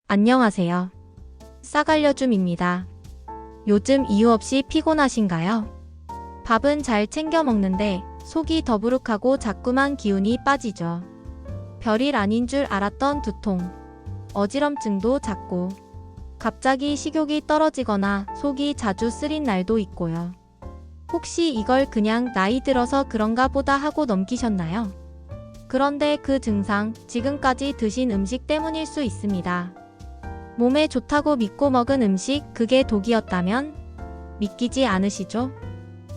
안녕하세요. 싸갈려줌입니다. 요즘 이유 없이 피곤하신가요? 밥은 잘 챙겨 먹는데 속이 더부룩하고 자꾸만 기운이 빠지죠. 별일 아닌 줄 알았던 두통, 어지럼증도 잦고 갑자기 식욕이 떨어지거나 속이 자주 쓰린 날도 있고요. 혹시 이걸 그냥 나이 들어서 그런가 보다 하고 넘기셨나요? 그런데 그 증상, 지금까지 드신 음식 때문일 수 있습니다. 몸에 좋다고 믿고 먹은 음식, 그게 독이었다면? 믿기지 않으시죠?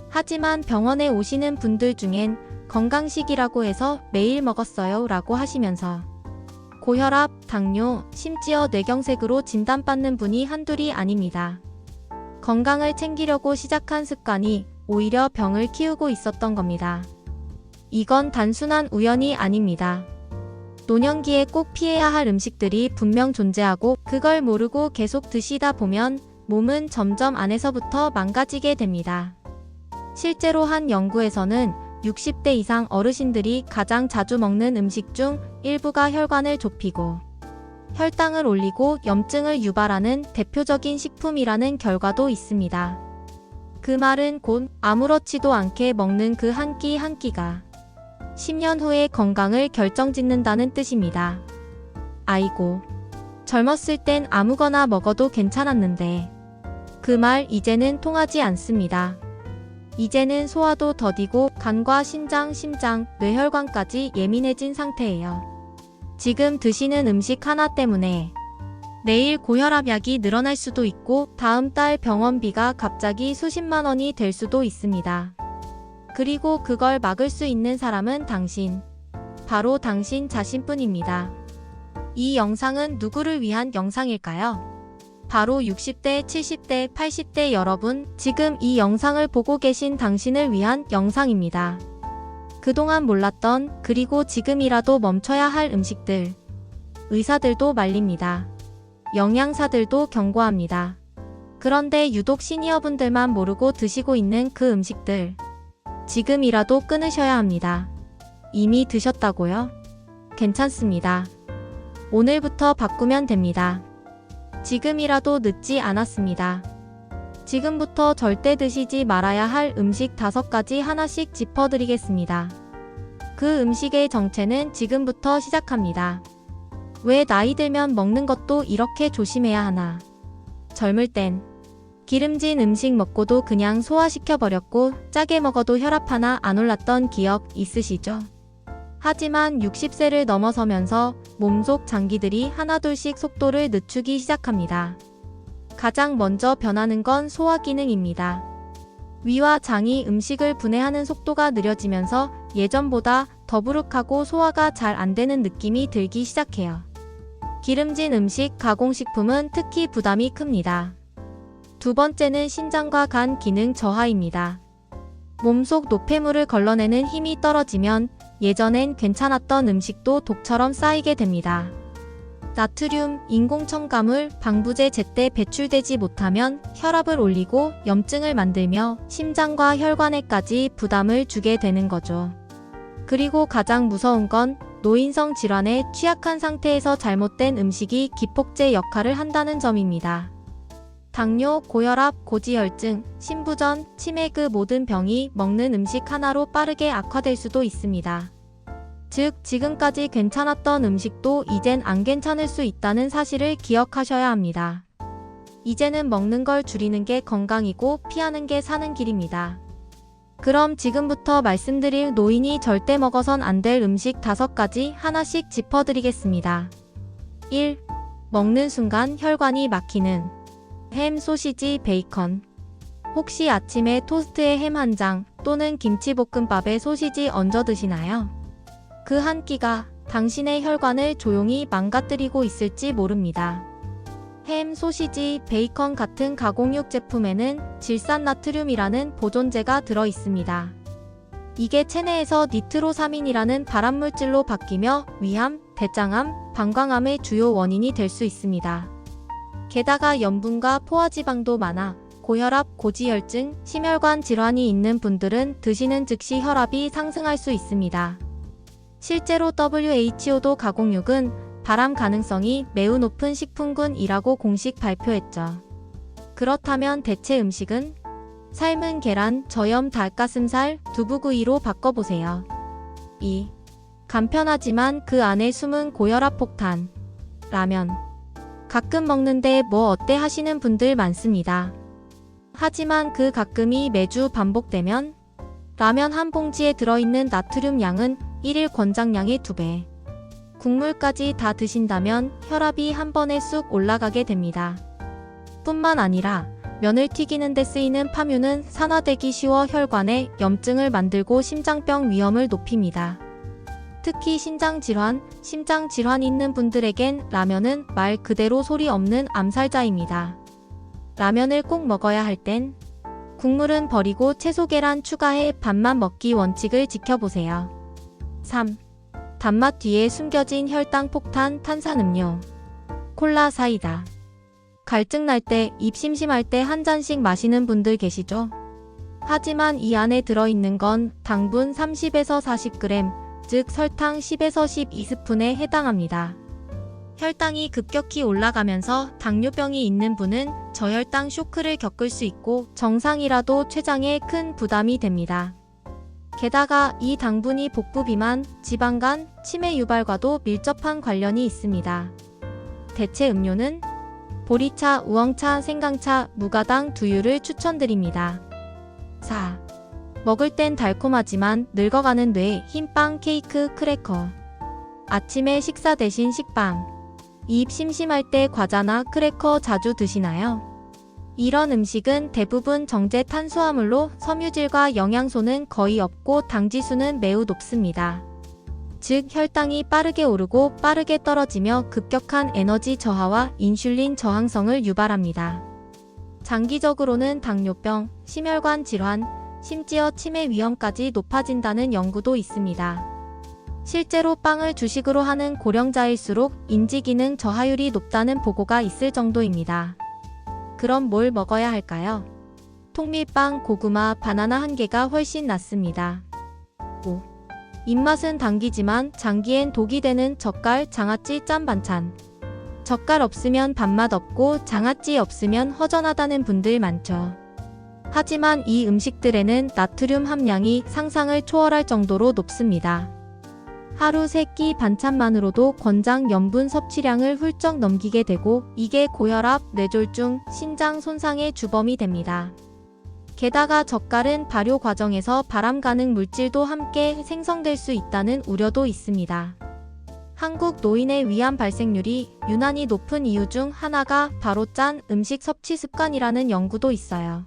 하지만 병원에 오시는 분들 중엔 건강식이라고 해서 매일 먹었어요 라고 하시면서 고혈압, 당뇨, 심지어 뇌경색으로 진단받는 분이 한둘이 아닙니다. 건강을 챙기려고 시작한 습관이 오히려 병을 키우고 있었던 겁니다. 이건 단순한 우연이 아닙니다. 노년기에 꼭 피해야 할 음식들이 분명 존재하고 그걸 모르고 계속 드시다 보면 몸은 점점 안에서부터 망가지게 됩니다. 실제로 한 연구에서는 60대 이상 어르신들이 가장 자주 먹는 음식 중 일부가 혈관을 좁히고 혈당을 올리고 염증을 유발하는 대표적인 식품이라는 결과도 있습니다. 그 말은 곧 아무렇지도 않게 먹는 그 한 끼 한 끼가 10년 후의 건강을 결정짓는다는 뜻입니다. 아이고, 젊었을 땐 아무거나 먹어도 괜찮았는데 그 말 이제는 통하지 않습니다. 이제는 소화도 더디고 간과 신장, 심장, 뇌혈관까지 예민해진 상태예요. 지금 드시는 음식 하나 때문에 내일 고혈압 약이 늘어날 수도 있고 다음 달 병원비가 갑자기 수십만 원이 될 수도 있습니다. 그리고 그걸 막을 수 있는 사람은 당신, 바로 당신 자신뿐입니다. 이 영상은 누구를 위한 영상일까요? 바로 60대, 70대, 80대 여러분, 지금 이 영상을 보고 계신 당신을 위한 영상입니다. 그동안 몰랐던, 그리고 지금이라도 멈춰야 할 음식들. 의사들도 말립니다. 영양사들도 경고합니다. 그런데 유독 시니어분들만 모르고 드시고 있는 그 음식들. 지금이라도 끊으셔야 합니다. 이미 드셨다고요? 괜찮습니다. 오늘부터 바꾸면 됩니다. 지금이라도 늦지 않았습니다. 지금부터 절대 드시지 말아야 할 음식 5가지 하나씩 짚어드리겠습니다. 그 음식의 정체는 지금부터 시작합니다. 왜 나이 들면 먹는 것도 이렇게 조심해야 하나? 젊을 땐 기름진 음식 먹고도 그냥 소화시켜버렸고 짜게 먹어도 혈압 하나 안 올랐던 기억 있으시죠? 하지만 60세를 넘어서면서 몸속 장기들이 하나둘씩 속도를 늦추기 시작합니다. 가장 먼저 변하는 건 소화 기능입니다. 위와 장이 음식을 분해하는 속도가 느려지면서 예전보다 더부룩하고 소화가 잘 안 되는 느낌이 들기 시작해요. 기름진 음식, 가공식품은 특히 부담이 큽니다. 두 번째는 신장과 간 기능 저하입니다. 몸속 노폐물을 걸러내는 힘이 떨어지면 예전엔 괜찮았던 음식도 독처럼 쌓이게 됩니다. 나트륨, 인공첨가물, 방부제 제때 배출되지 못하면 혈압을 올리고 염증을 만들며 심장과 혈관에까지 부담을 주게 되는 거죠. 그리고 가장 무서운 건 노인성 질환에 취약한 상태에서 잘못된 음식이 기폭제 역할을 한다는 점입니다. 당뇨, 고혈압, 고지혈증, 신부전, 치매 그 모든 병이 먹는 음식 하나로 빠르게 악화될 수도 있습니다. 즉, 지금까지 괜찮았던 음식도 이젠 안 괜찮을 수 있다는 사실을 기억하셔야 합니다. 이제는 먹는 걸 줄이는 게 건강이고 피하는 게 사는 길입니다. 그럼 지금부터 말씀드릴 노인이 절대 먹어선 안 될 음식 5가지 하나씩 짚어드리겠습니다. 1. 먹는 순간 혈관이 막히는 햄, 소시지, 베이컨. 혹시 아침에 토스트에 햄 한 장 또는 김치볶음밥에 소시지 얹어 드시나요? 그 한 끼가 당신의 혈관을 조용히 망가뜨리고 있을지 모릅니다. 햄, 소시지, 베이컨 같은 가공육 제품에는 질산나트륨이라는 보존제가 들어 있습니다. 이게 체내에서 니트로사민이라는 발암물질로 바뀌며 위암, 대장암, 방광암의 주요 원인이 될 수 있습니다. 게다가 염분과 포화지방도 많아 고혈압, 고지혈증, 심혈관 질환이 있는 분들은 드시는 즉시 혈압이 상승할 수 있습니다. 실제로 WHO도 가공육은 발암 가능성이 매우 높은 식품군이라고 공식 발표했죠. 그렇다면 대체 음식은? 삶은 계란, 저염 닭가슴살, 두부구이로 바꿔보세요. 2. 간편하지만 그 안에 숨은 고혈압 폭탄. 라면. 가끔 먹는데 뭐 어때 하시는 분들 많습니다. 하지만 그 가끔이 매주 반복되면 라면 한 봉지에 들어있는 나트륨 양은 1일 권장량의 2배. 국물까지 다 드신다면 혈압이 한 번에 쑥 올라가게 됩니다. 뿐만 아니라 면을 튀기는 데 쓰이는 파묘는 산화되기 쉬워 혈관에 염증을 만들고 심장병 위험을 높입니다. 특히 심장질환 있는 분들에겐 라면은 말 그대로 소리 없는 암살자입니다. 라면을 꼭 먹어야 할 땐 국물은 버리고 채소 계란 추가해 밥만 먹기 원칙을 지켜보세요. 3. 단맛 뒤에 숨겨진 혈당 폭탄 탄산음료. 콜라 사이다. 갈증 날 때, 입 심심할 때 한 잔씩 마시는 분들 계시죠? 하지만 이 안에 들어있는 건 당분 30에서 40g, 즉 설탕 10에서 12스푼에 해당합니다. 혈당이 급격히 올라가면서 당뇨병이 있는 분은 저혈당 쇼크를 겪을 수 있고 정상이라도 췌장에 큰 부담이 됩니다. 게다가 이 당분이 복부 비만, 지방간, 치매 유발과도 밀접한 관련이 있습니다. 대체 음료는? 보리차, 우엉차, 생강차, 무가당, 두유를 추천드립니다. 4. 먹을 땐 달콤하지만 늙어가는 뇌, 흰빵, 케이크, 크래커. 아침에 식사 대신 식빵. 입 심심할 때 과자나 크래커 자주 드시나요? 이런 음식은 대부분 정제 탄수화물로 섬유질과 영양소는 거의 없고 당지수는 매우 높습니다. 즉 혈당이 빠르게 오르고 빠르게 떨어지며 급격한 에너지 저하와 인슐린 저항성을 유발합니다. 장기적으로는 당뇨병, 심혈관 질환, 심지어 치매 위험까지 높아진다는 연구도 있습니다. 실제로 빵을 주식으로 하는 고령자일수록 인지기능 저하율이 높다는 보고가 있을 정도입니다. 그럼 뭘 먹어야 할까요? 통밀빵, 고구마, 바나나 한 개가 훨씬 낫습니다. 5. 입맛은 당기지만 장기엔 독이 되는 젓갈, 장아찌 짠 반찬. 젓갈 없으면 밥맛 없고 장아찌 없으면 허전하다는 분들 많죠. 하지만 이 음식들에는 나트륨 함량이 상상을 초월할 정도로 높습니다. 하루 3끼 반찬만으로도 권장 염분 섭취량을 훌쩍 넘기게 되고 이게 고혈압, 뇌졸중, 신장 손상의 주범이 됩니다. 게다가 젓갈은 발효 과정에서 발암 가능 물질도 함께 생성될 수 있다는 우려도 있습니다. 한국 노인의 위암 발생률이 유난히 높은 이유 중 하나가 바로 짠 음식 섭취 습관이라는 연구도 있어요.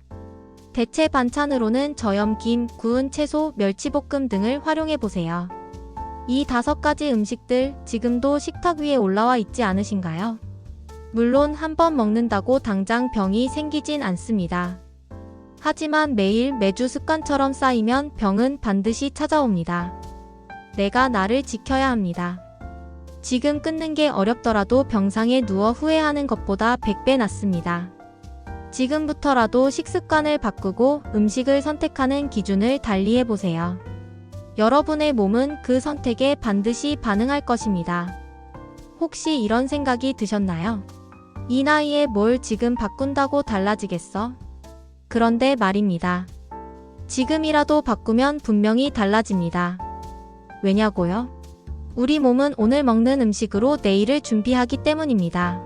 대체 반찬으로는 저염 김, 구운 채소, 멸치볶음 등을 활용해보세요. 이 5가지 음식들 지금도 식탁 위에 올라와 있지 않으신가요? 물론 한 번 먹는다고 당장 병이 생기진 않습니다. 하지만 매일 매주 습관처럼 쌓이면 병은 반드시 찾아옵니다. 내가 나를 지켜야 합니다. 지금 끊는 게 어렵더라도 병상에 누워 후회하는 것보다 100배 낫습니다. 지금부터라도 식습관을 바꾸고 음식을 선택하는 기준을 달리해보세요. 여러분의 몸은 그 선택에 반드시 반응할 것입니다. 혹시 이런 생각이 드셨나요? 이 나이에 뭘 지금 바꾼다고 달라지겠어? 그런데 말입니다. 지금이라도 바꾸면 분명히 달라집니다. 왜냐고요? 우리 몸은 오늘 먹는 음식으로 내일을 준비하기 때문입니다.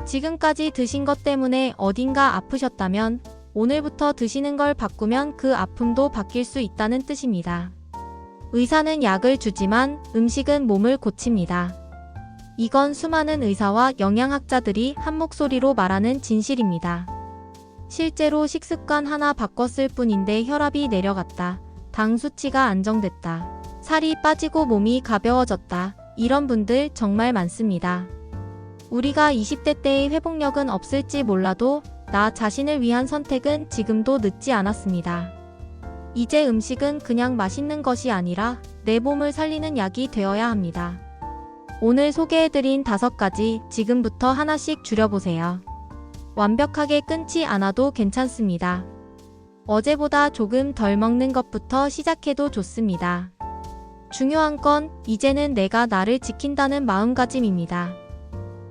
지금까지 드신 것 때문에 어딘가 아프셨다면 오늘부터 드시는 걸 바꾸면 그 아픔도 바뀔 수 있다는 뜻입니다. 의사는 약을 주지만 음식은 몸을 고칩니다. 이건 수많은 의사와 영양학자들이 한 목소리로 말하는 진실입니다. 실제로 식습관 하나 바꿨을 뿐인데 혈압이 내려갔다. 당 수치가 안정됐다. 살이 빠지고 몸이 가벼워졌다. 이런 분들 정말 많습니다. 우리가 20대 때의 회복력은 없을지 몰라도 나 자신을 위한 선택은 지금도 늦지 않았습니다. 이제 음식은 그냥 맛있는 것이 아니라 내 몸을 살리는 약이 되어야 합니다. 오늘 소개해드린 5가지 지금부터 하나씩 줄여보세요. 완벽하게 끊지 않아도 괜찮습니다. 어제보다 조금 덜 먹는 것부터 시작해도 좋습니다. 중요한 건 이제는 내가 나를 지킨다는 마음가짐입니다.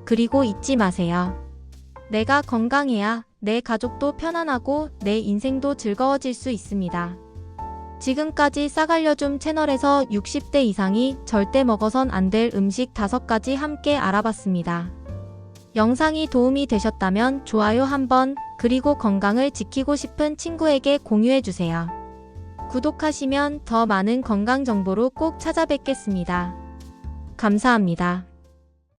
그리고 잊지 마세요. 내가 건강해야 내 가족도 편안하고 내 인생도 즐거워질 수 있습니다. 지금까지 싹알려줌 채널에서 60대 이상이 절대 먹어선 안 될 음식 5가지 함께 알아봤습니다. 영상이 도움이 되셨다면 좋아요 한번, 그리고 건강을 지키고 싶은 친구에게 공유해주세요. 구독하시면 더 많은 건강 정보로 꼭 찾아뵙겠습니다. 감사합니다.